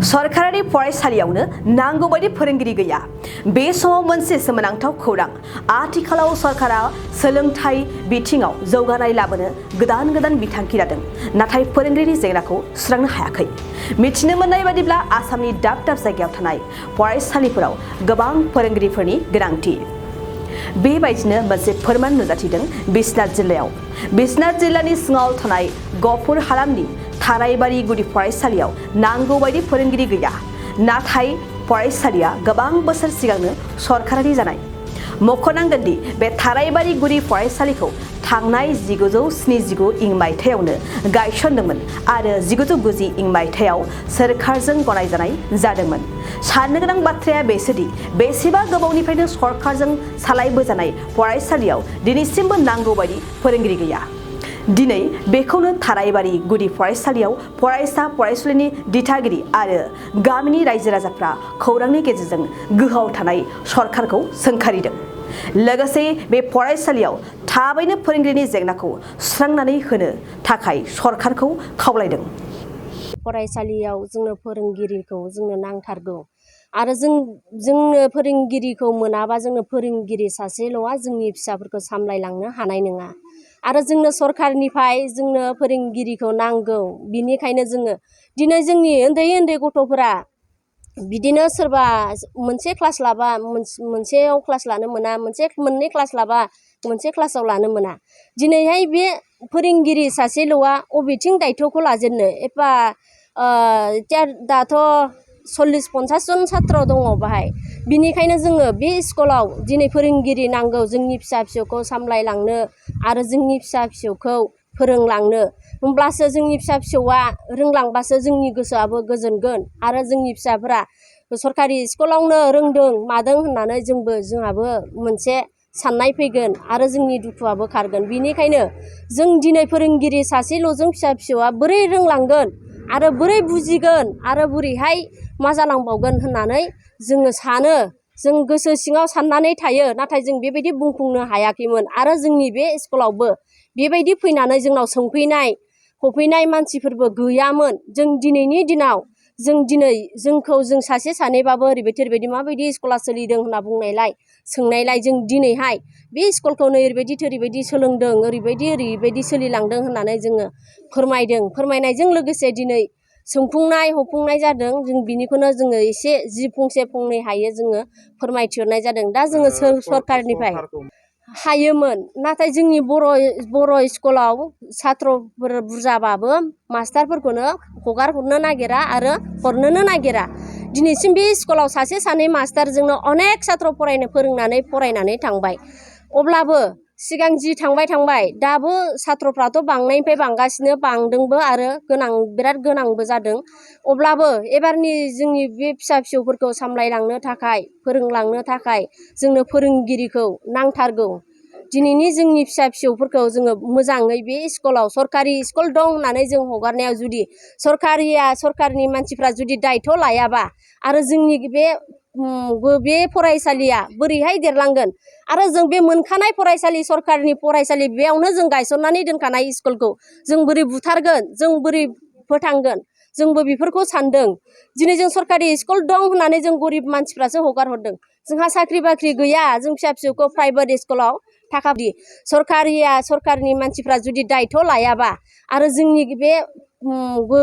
सरकारि फरायसालियावनो नांगौ बायदि फोरोंगिरि गैया। बे समाव मोनसे सोमोनांथाव खौरां। आथिखालाव सरकारा सोलोंथाइ बिथिङाव जौगानाय लाबोनो गोदान बिथांखि लादों, नाथाय फोरोंगिरिनि जेंनाखौ सुस्रांनो हायाखै। मिथिनो मोननाय बादिब्ला आसामनि दाब जायगायाव थानाय फरायसालिफोराव गोबां फोरोंगिरिफोरनि गोनांथि। बेबायदिनो मोनसे फोरमान नुजाथिदों बिश्वनाथ जिल्लायाव। बिश्वनाथ जिल्लानि सिङाव थानाय गहपुर हालामनि थाराइबारि गुदि फरायसालियाव नांगौ बायदि फोरोंगिरि गैया। नाथाय फरायसालिया गोबां बोसोर सिगांनो सरकारारि जानाय। मख'नांगोन दि बे थाराइबारि गुदि फरायसालिखौ थांनाय 1979 इं मायथाइयावनो गायसनदोंमोन आरो 1990 इं मायथाइयाव सोरखारजों गनायजानाय जादोंमोन। साननो गोनां बाथ्राया बेसोदि बेसेबा गोबावनिफ्रायनो सरकारजों सालायबोजानाय फरायसालियाव दिनैसिमबो नांगौ बायदि फोरोंगिरि गैया। दिनै बेखौनो थाराइबारि गुदि फरायसालियाव फरायसा फरायसुलिनि दिथागिरि आरो गामिनि रायजो राजाफ्रा खौरांनि गेजेरजों गोहोआव थानाय सरकारखौ सोंखारिदों। लोगोसे बे फरायसालियाव थाबैनो फोरोंगिरिनि जेंनाखौ सुस्रांनानै होनो थाखाय सरकारखौ खावलायदों। फरायसालियाव जोंनो फोरोंगिरिखौ जोंनो नांथारगौ आरो जोंनो फोरोंगिरिखौ मोनाबा जोंनो फोरोंगिरि सासेल'आ जोंनि फिसाफोरखौ सामलायलांनो हानाय नङा। आरो जोंनो सरकारनिफ्राय जोंनो फोरोंगिरिखौ नांगौ। बिनिखायनो जोङो दिनै जोंनि उन्दै गथ'फोरा बिदिनो सोरबा मोनसे क्लास लाबा मोनसेयाव क्लास लानो मोना, मोननै क्लास लाबा मोनसे क्लासाव लानो मोना। दिनैहाय बे फोरोंगिरि सासेल'आ अबेथिं दायथ'खौ लाजेननो? एबा दाथ' 40-50 जन छात्र दङ बाहाय। बिनिखायनो जोङो बे स्कुलाव दिनै फोरोंगिरि नांगौ जोंनि फिसा फिसौखौ सामलायलांनो आरो जोंनि फिसा फिसौखौ फोरोंलांनो। होमब्लासो जोंनि फिसा फिसौआ रोंलांबासो जोंनि गोसोआबो गोजोनगोन आरो जोंनि फिसाफोरा सरकारि स्कुलावनो रोंदों मादों होननानै जोंहाबो मोनसे साननाय फैगोन आरो जोंनि दुखुआबो खारगोन। बिनिखायनो जों दिनै फोरोंगिरि सासेल'जों फिसा फिसौआ बोरै रोंलांगोन आरो बोरै बुजिगोन आरो बोरैहाय मा जालांबावगोन होननानै जोङो सानो। जों गोसो सिङाव साननानै थायो, नाथाय जों बेबायदि बुंफुंनो हायाखैमोन। आरो जोंनि बे स्कुलावबो बेबायदि फैनानै जोंनाव होफैनाय मानसिफोरबो गैयामोन। जों दिनैनि दिनाव जोंखौ सासे सानैबाबो ओरैबायदि माबायदि स्कुला सोलिदों होनना सोंनायलाय जों दिनैहाय बे स्कुलखौनो ओरैबायदि सोलोंदों, ओरैबायदि सोलिलांदों होननानै जोङो फोरमायदों। फोरमायनायजों लोगोसे दिनै हफुंनाय जादों। जों बिनिखौनो जोङो एसे जि फंसे फंनै हायो जोङो फोरमायथिहरनाय जादों। दा जोङो सरकारनिफ्राय हायोमोन, नाथाय जोंनि बर' स्कुलाव छात्रफोर बुरजाबाबो मास्टारफोरखौनो हगार हरनो नागिरा आरो हरनोनो नागिरा। दिनैसिम बे स्कुलाव सासे सानै मास्टारजोंनो अनेक छात्र फरायनानै थांबाय। अब्लाबो सिगां जि थांबाय दाबो छात्रफ्राथ' बांनायनिफ्राय बांगासिनो, बांदोंबो आरो बिराद गोनांबो जादों। अब्लाबो एबारनि जोंनि बे फिसा फिसौफोरखौ सामलायलांनो थाखाय फोरोंलांनो थाखाय जोंनो फोरोंगिरिखौ नांथारगौ। दिनैनि जोंनि फिसा फिसौफोरखौ जोङो मोजाङै बे स्कुलाव सरकारि स्कुल दं होननानै जों हगारनायाव जुदि सरकारनि मानसिफ्रा जुदि दायथ' लायाबा आरो जोंनि बे फरायसालिया बोरैहाय देरलांगोन? आरो जों बे मोनखानाय फरायसालि, सरकारनि फरायसालि, बेयावनो जों गायसननानै दोनखानाय स्कुलखौ जों बोरै बुथारगोन? जों बोरै फोथांगोन? जोंबो बेफोरखौ सानदों। दिनै जों सरकारि स्कुल दं होननानै जों गरिब मानसिफ्रासो हगार हरदों। जोंहा साख्रि बाख्रि गैया। जों फिसा फिसौखौ प्राइभेट स्कुलाव सरकारनि मानसिफ्रा जुदि दायथ' लायाबा आरो जोंनि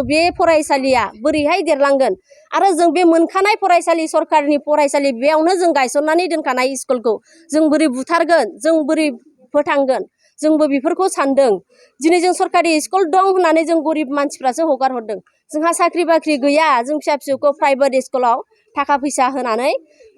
बे फरायसालिया बोरैहाय देरलांगोन? आरो जों बे मोनखानाय फरायसालि, सरकारनि फरायसालि, बेयावनो जों गायसननानै दोनखानाय स्कुलखौ जों बोरै बुथारगोन? जों बोरै फोथांगोन? जोंबो बेफोरखौ सानदों। दिनै जों सरकारि स्कुल दं होननानै जों गरिब मानसिफ्रासो हगार हरदों। जोंहा साख्रि बाख्रि गैया। जों फिसा फिसौखौ प्राइभेट स्कुलाव थाखा फैसा होनानै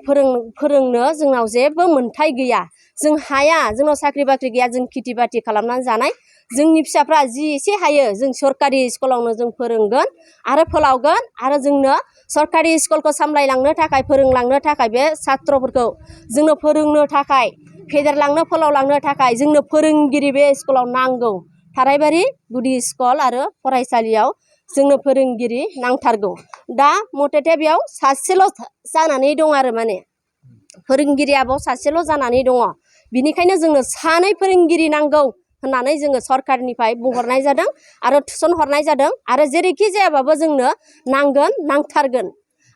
फोरोंनो जोंनाव जेबो मोन्थाय गैया। जों हाया, जोंनाव साख्रि बाख्रि गैया। जों खेथि बाथि खालामनानै जानाय। जोंनि फिसाफ्रा जि एसे हायो जों सरकारि स्कुलावनो जों फोरोंगोन आरो फोलावगोन। आरो जोंनो सरकारि स्कुलखौ सामलायलांनो थाखाय, फोरोंलांनो थाखाय, बे छात्रफोरखौ जोंनो फोरोंनो थाखाय, फेदेरलांनो फोलावलांनो थाखाय जोंनो फोरोंगिरि बे स्कुलाव नांगौ। थाराइबारि गुदि स्कुल आरो फरायसालियाव जोंनो फोरोंगिरि नांथारगौ। दा मथथे बेयाव सासेल' जानानै दं आरो फोरोंगिरिया बाव सासेल' जानानै दङ। बिनिखायनो जोंनो सानै फोरोंगिरि नांगौ होननानै जोङो सरकारनिफ्राय बुंहरनाय जादों आरो थिसनहरनाय जादों आरो जेरैखि जायाबाबो जोंनो नांथारगोन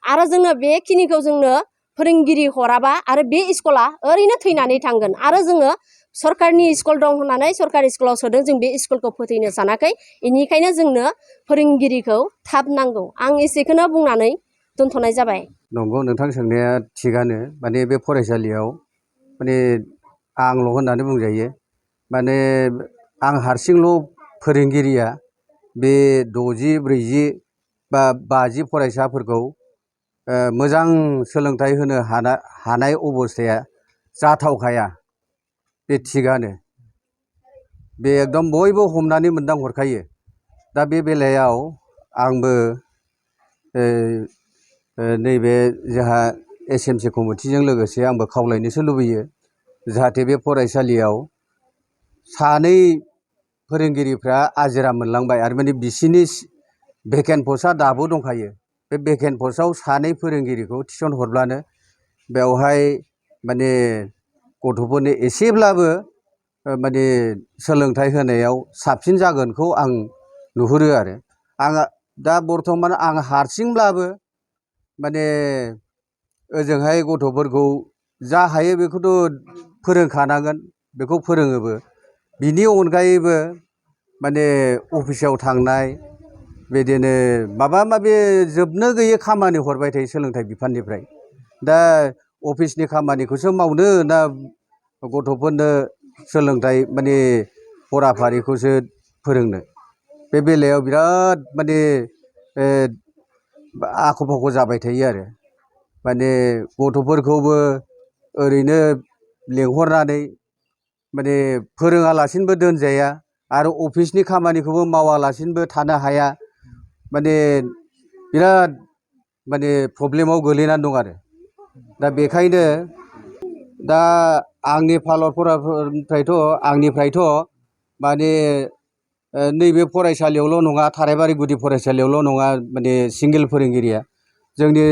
आरो जोंनो बेखिनिखौ जोंनो फोरोंगिरि हराबा आरो बे स्कुला ओरैनो थैनानै थांगोन आरो जोङो सरकारनि स्कुल दं होननानै सरकारि स्कुलाव सोदों जों बे स्कुलखौ फोथैनो सानाखै बेनिखायनो जोंनो फोरोंगिरिखौ थाब नांगौ आं एसेखौनो बुंनानै दोनथ'नाय जाबाय। नंगौ नोंथां सोंनाया थिगानो माने बे फरायसालियाव माने आंल' होननानै बुंजायो माने आं हारसिंल' फोरोंगिरिया बे 60 40 बा 50 फरायसाफोरखौ मोजां सोलोंथाइ होनो हानाय अबस्थाया जाथावखाया बे थिगानो बे एकदम बयबो हमनानै मोनदां हरखायो दा बे बेलायाव आंबो नैबे जोंहा SMC कमिटिजों लोगोसे आंबो खावलायनोसो लुबैयो जाहाथे बे फरायसालियाव सानै फोरोंगिरिफ्रा आजिरा मोनलांबाय आरो माने बिसिनि भेकेन्ट पस्टआ दाबो दंखायो बे भेकेन्ट पस्टआव सानै फोरोंगिरिखौ थिसन हरब्लानो बेवहाय माने गथ'फोरनो एसेब्लाबो माने सोलोंथाइ होनायाव साबसिन जागोनखौ आं नुहुरो आरो आं दा बर्थमान आं हारसिंब्लाबो माने ओजोंहाय गथ'फोरखौ जा हायो बेखौथ' फोरोंखानांगोन बेखौ फोरोङोबो बिनि अनगायैबो माने अफिसाव थांनाय बिदिनो माबा माबि जोबनो गैयै खामानि हरबाय थायो सोलोंथाइ बिफाननिफ्राय दा अफिसनि खामानिखौसो मावनो ना गथ'फोरनो सोलोंथाइ माने फराफारिखौसो फोरोंनो बे बेलायाव बिराद माने आख' फाख' जाबाय थायो आरो माने गथ'फोरखौबो ओरैनो लेंहरनानै माने फोरोङालासिनोबो दोनजाया आरो अफिसनि खामानिखौबो मावालासिनोबो थानो हाया माने बिराद माने प्रब्लेमाव गोलैनानै दं आरो दा बेखायनो दा आंनि आंनिफ्रायथ' माने नैबे फरायसालियावल' नङा थारायबारि गुदि फरायसालियावल' नङा माने सिंगेल फोरोंगिरिया जोंनि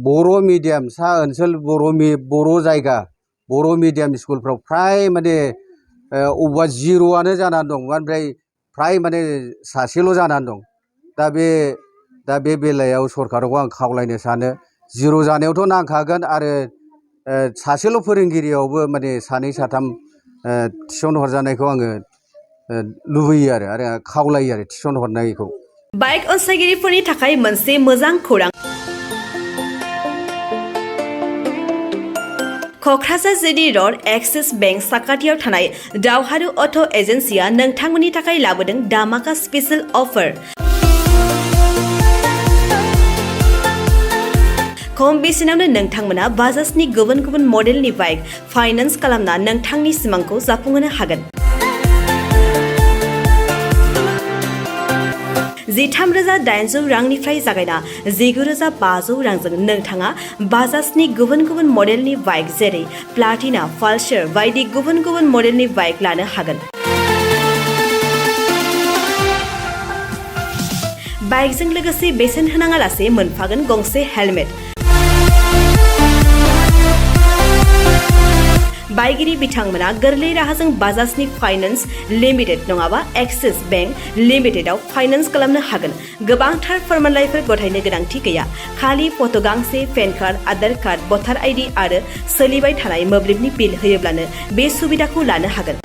बर' मिडियाम सा ओनसोल बर' जायगा बर' मिडियाम स्कुलफ्राव फ्राय माने अबेबा जिर'आनो जानानै दं ओमफ्राय फ्राय माने सासेल' जानानै दं दा बे बेलायाव सरकारखौ आं खावलायनो सानो जिर' जानायावथ' नांखागोन आरो सासेल' फोरोंगिरियावबो माने सानै साथाम थिसन हरजानायखौ आङो लुबैयो आरो खावलायो आरो थिसन हरनायखौ। बाइक अनसायगिरिफोरनि थाखाय मोनसे मोजां खौरां। Kokrajhar GD road axis bank साखाथियाव थानाय दावहारु अट' एजेन्सिया नोंथांमोननि थाखाय लाबोदों दामाका स्पेशल अफार। खम बेसेनावनो नोंथांमोना बाजाजनि गुबुन गुबुन मडेलनि बाइक फाइनान्स खालामना नोंथांनि सिमांखौ जाफुंहोनो हागोन। 13,800 रांनिफ्राय जागायना 19,500 रांजों नोंथाङा बाजाजनि गुबुन गुबुन मडेलनि बाइक जेरै प्लाटिना, पालसार बायदि गुबुन गुबुन मडेलनि बाइक लानो हागोन। बाइकजों लोगोसे बेसेन होनाङा लासे मोनफागोन गंसे हेलमेट। बाइगिरि बिथांमोना गोरलै राहाजों बाजाजनि फाइनान्स लिमिटेड नङाबा एक्सिस बेंक लिमिटेडआव फाइनान्स खालामनो हागोन। गोबांथार फोरमानलाइफोर गथायनो गोनांथि गैया। खालि फट' गांसे, पेन कार्ड, आधार कार्ड, भटार आइडि आरो सोलिबाय थानाय मोब्लिबनि बिल होयोब्लानो बे सुबिदाखौ लानो हागोन।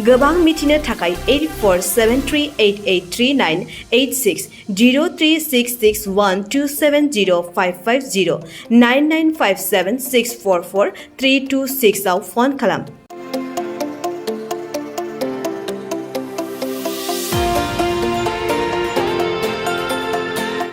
गोबां मिथिनो थाखाय 8473883986 03661270550 9957644326 आव फन खालाम।